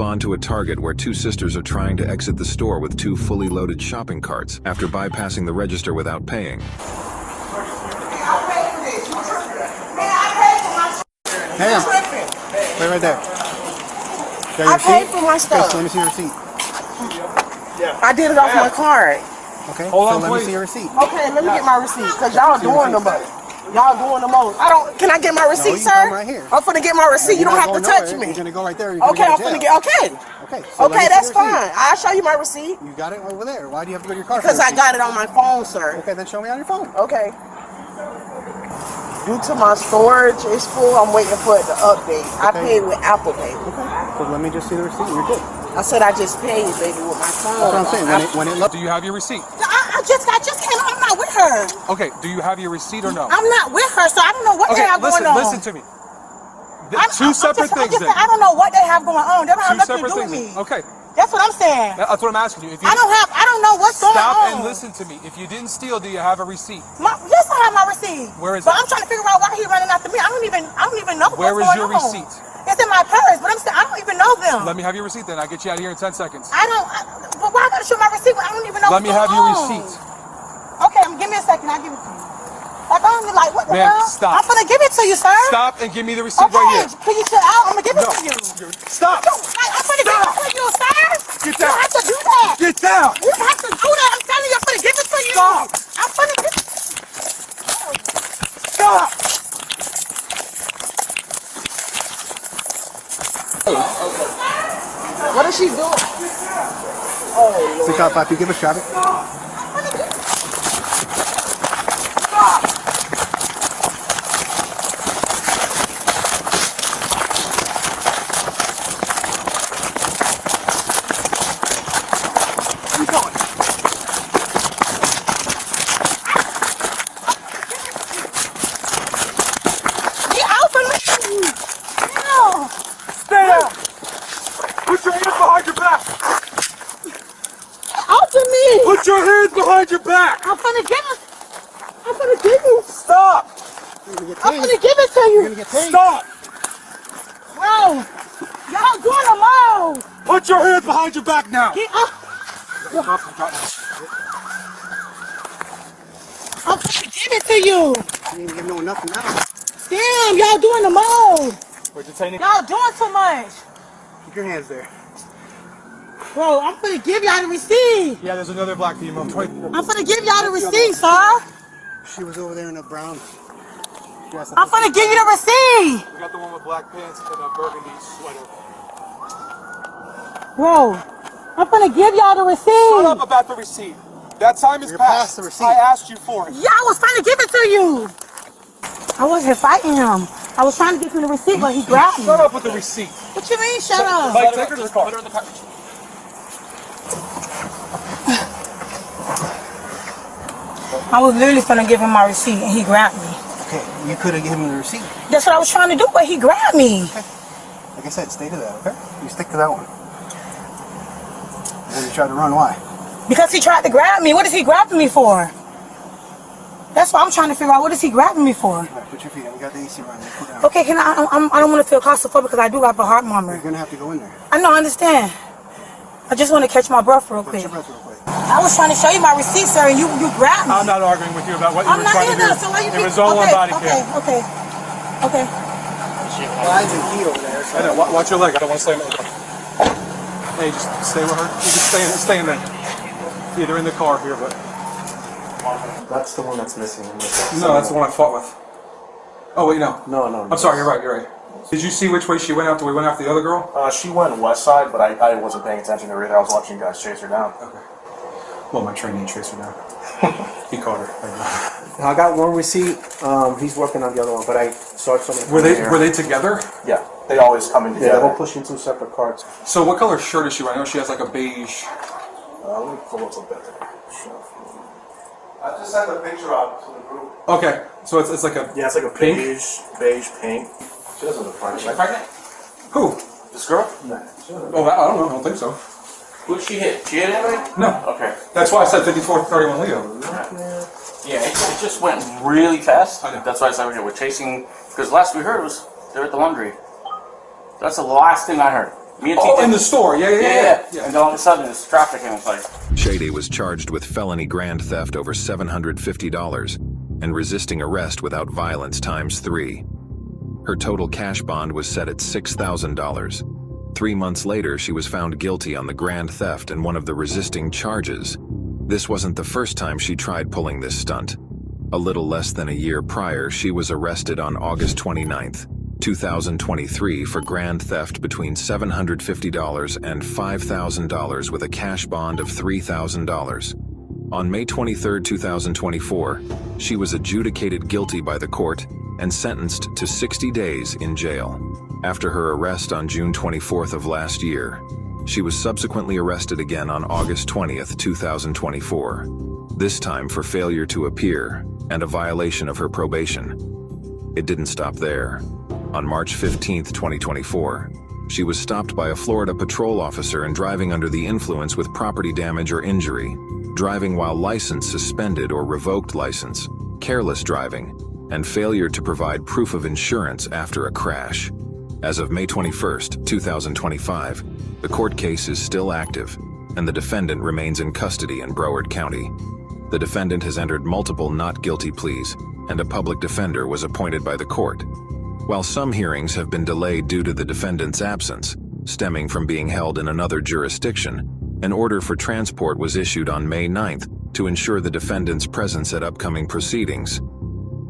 On to a Target where two sisters are trying to exit the store with two fully loaded shopping carts after bypassing the register without paying. Hang on. Wait right there. I paid for my stuff. Okay, so let me see your receipt. I did it off my card. Okay, Hold on, so let me please. see your receipt. Okay, let me get my receipt, because y'all doing the most. Y'all doing the most. Can I get my receipt, you sir? come right here. I'm finna get my receipt. You You're don't not have to going touch nowhere. me. You're gonna go right there. Okay, I'm finna get, okay. Okay, so let me Okay, see that's your receipt. fine. I'll show you my receipt. You got it over there. Why do you have to go to your car? Because I got it on my phone, sir. Okay, then show me on your phone. Okay. Due to my storage is full, I'm waiting for it to update. I paid with Apple Pay. Okay, so let me just see the receipt. You're good. I said I just paid, baby, with my phone. That's what I'm saying. When it Do you have your receipt? I just came. I'm not with her. Okay, do you have your receipt or no? I'm not with her, so I don't know what they have going on. Listen to me. Two separate things then. I don't know what they have going on. They don't have Two nothing to separate do with things. me. Okay, That's what I'm saying. that's what I'm asking you. If you I don't know what's going on. stop and listen to me. If you didn't steal, do you have a receipt? Yes, I have my receipt. Where is but it? I'm trying to figure out why he running after me. I don't even know what's Where going is on. your receipt? It's in my purse, but I don't even know them. Let me have your receipt then. I'll get you out of here in 10 seconds. But why I gotta show my receipt when I don't even know Let what's me have going your on? receipt. Okay, give me a second. I'll give it to you. Like, I don't like, what the Ma'am, hell? stop. I'm gonna give it to you, sir. Stop and give me the receipt Okay, right here. can you chill out? I'm gonna give it No. to you. Stop. I'm gonna give it to you, sir. Get You down. don't have to do that. Get down. You don't have to do that. I'm telling you, I'm gonna give it to you. Stop. I'm gonna give it. Stop. What is she doing? Oh, 655, give a shot. Get out from me. No. Stay down. Put your hands behind your back. Out from me. Put your hands behind your back. I'm gonna give it. I'm gonna give you. Stop. I'm gonna give it to you. You're gonna get paid. Stop. Bro, y'all doing the most. Put your hands behind your back now. Get up. I'm gonna give it to you. You ain't give no nothing now. Damn, y'all doing the most. We're detaining. Y'all doing too much. Keep your hands there. Bro, I'm gonna give y'all the receipt. Yeah, there's another black female. I'm gonna give y'all the receipt, sir. She was over there in a brown. I'm gonna give you the receipt. We got the one with black pants and a burgundy sweater. Bro, I'm gonna give y'all the receipt. Shut up about the receipt. That time is You're past. past the receipt. I asked you for it. Yeah, I was trying to give it to you. I wasn't fighting him. I was trying to give him the receipt, but he grabbed me. Shut up with the receipt. What you mean, shut up? Mike, take her to the car. Put her in the car. I was literally gonna give him my receipt, and he grabbed me. Okay, you could have given him the receipt. That's what I was trying to do, but he grabbed me. Like I said, stay to that, okay? You stick to that one. When you try to run, why? Because he tried to grab me. What is he grabbing me for? That's what I'm trying to figure out. What is he grabbing me for? All right, put your feet on. We got the AC running. Cool down. Okay, I don't want to feel claustrophobic because I do have a heart murmur. You're gonna have to go in there. I know, I understand. I just want to catch my breath real Catch quick. your breath real quick. I was trying to show you my receipt, sir, and you grabbed me. I'm not arguing with you about what you I'm were not trying to either, do. so why you It was all on body cam. Okay. Glides and key over there. So I know. Watch your leg. I don't want to slam it. Hey, just stay with her. You just stay in there. Either in the car here, but That's the one that's missing. no, that's the one I fought with. Oh wait, no. No. I'm sorry. You're right. You're right. Did you see which way she went after we went after the other girl? She went west side, but I wasn't paying attention to her either. I was watching you guys chase her down. Okay. Well, my trainee chased her down. He caught her. I got one receipt. He's working on the other one, but I saw something. Were they together? Yeah, they always come in Yeah, together. they're They're pushing two separate carts. So what color shirt is she wearing? I know she has like a beige. Let me pull up a better. I just sent a picture out to the group. Okay, so it's like a Yeah, it's like a pink. beige paint. She doesn't look pregnant. Pregnant? Who? This girl? Oh, I don't know. I don't think so. Who'd she hit? She hit anybody? No. Okay. That's why I said 54-31 Leo. Yeah, it just went really fast. I know. That's why I said we're chasing. Because last we heard was they're at the laundry. That's the last thing I heard. Me and Oh, TJ in the store. Yeah. And then all of a sudden, it's traffic, and it's like, Shady was charged with felony grand theft over $750 and resisting arrest without violence ×3. Her total cash bond was set at $6,000. 3 months later, she was found guilty on the grand theft and one of the resisting charges. This wasn't the first time she tried pulling this stunt. A little less than a year prior, she was arrested on August 29th, 2023 for grand theft between $750 and $5,000 with a cash bond of $3,000. On May 23, 2024, she was adjudicated guilty by the court and sentenced to 60 days in jail. After her arrest on June 24th of last year, she was subsequently arrested again on August 20th, 2024, this time for failure to appear and a violation of her probation. It didn't stop there. On March 15, 2024, she was stopped by a Florida patrol officer and driving under the influence with property damage or injury, driving while license suspended or revoked license, careless driving, and failure to provide proof of insurance after a crash. As of May 21, 2025, the court case is still active, and the defendant remains in custody in Broward County. The defendant has entered multiple not guilty pleas, and a public defender was appointed by the court. While some hearings have been delayed due to the defendant's absence, stemming from being held in another jurisdiction, an order for transport was issued on May 9th to ensure the defendant's presence at upcoming proceedings.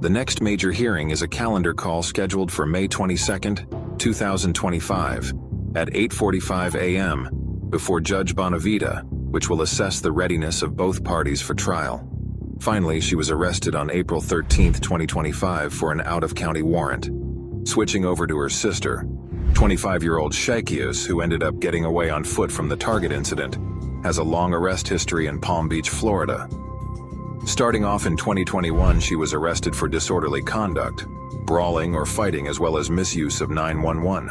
The next major hearing is a calendar call scheduled for May 22, 2025, at 8:45 a.m. before Judge Bonavita, which will assess the readiness of both parties for trial. Finally, she was arrested on April 13, 2025 for an out-of-county warrant. Switching over to her sister, 25-year-old Shakius, who ended up getting away on foot from the Target incident, has a long arrest history in Palm Beach, Florida. Starting off in 2021, she was arrested for disorderly conduct, brawling or fighting, as well as misuse of 911.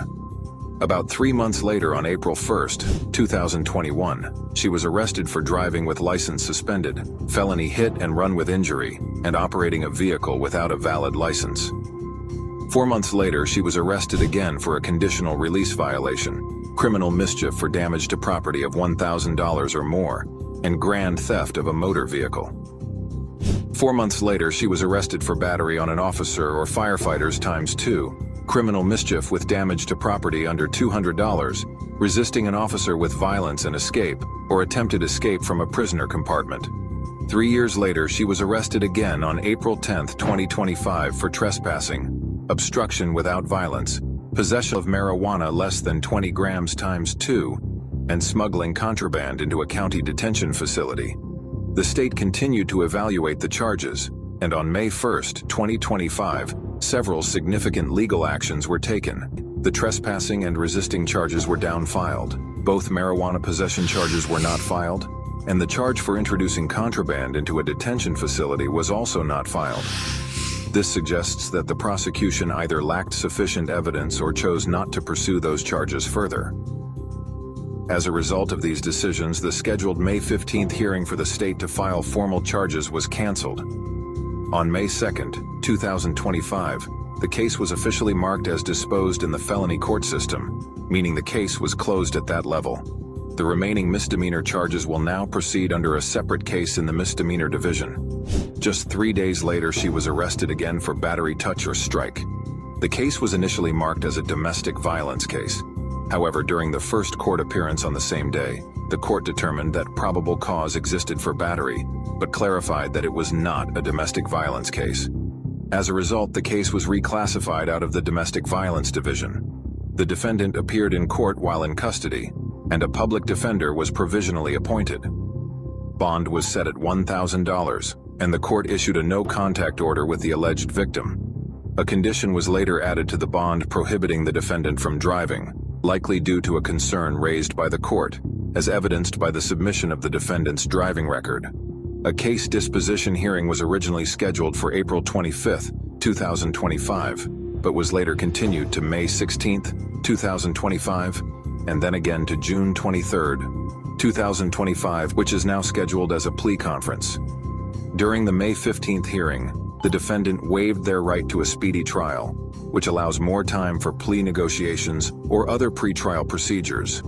About 3 months later, on April 1, 2021, she was arrested for driving with license suspended, felony hit and run with injury, and operating a vehicle without a valid license. 4 months later, she was arrested again for a conditional release violation, criminal mischief for damage to property of $1,000 or more, and grand theft of a motor vehicle. 4 months later, she was arrested for battery on an officer or firefighters ×2, criminal mischief with damage to property under $200, resisting an officer with violence and escape, or attempted escape from a prisoner compartment. 3 years later, she was arrested again on April 10, 2025 for trespassing, obstruction without violence, possession of marijuana less than 20 grams ×2, and smuggling contraband into a county detention facility. The state continued to evaluate the charges, and on May 1, 2025, several significant legal actions were taken. The trespassing and resisting charges were down-filed. Both marijuana possession charges were not filed, and the charge for introducing contraband into a detention facility was also not filed. This suggests that the prosecution either lacked sufficient evidence or chose not to pursue those charges further. As a result of these decisions, the scheduled May 15th hearing for the state to file formal charges was canceled. On May 2, 2025, the case was officially marked as disposed in the felony court system, meaning the case was closed at that level. The remaining misdemeanor charges will now proceed under a separate case in the misdemeanor division. Just 3 days later, she was arrested again for battery, touch, or strike. The case was initially marked as a domestic violence case. However, during the first court appearance on the same day, the court determined that probable cause existed for battery, but clarified that it was not a domestic violence case. As a result, the case was reclassified out of the domestic violence division. The defendant appeared in court while in custody, and a public defender was provisionally appointed. Bond was set at $1,000, and the court issued a no-contact order with the alleged victim. A condition was later added to the bond prohibiting the defendant from driving, likely due to a concern raised by the court, as evidenced by the submission of the defendant's driving record. A case disposition hearing was originally scheduled for April 25, 2025, but was later continued to May 16, 2025, and then again to June 23, 2025, which is now scheduled as a plea conference. During the May 15th hearing, the defendant waived their right to a speedy trial, which allows more time for plea negotiations or other pretrial procedures.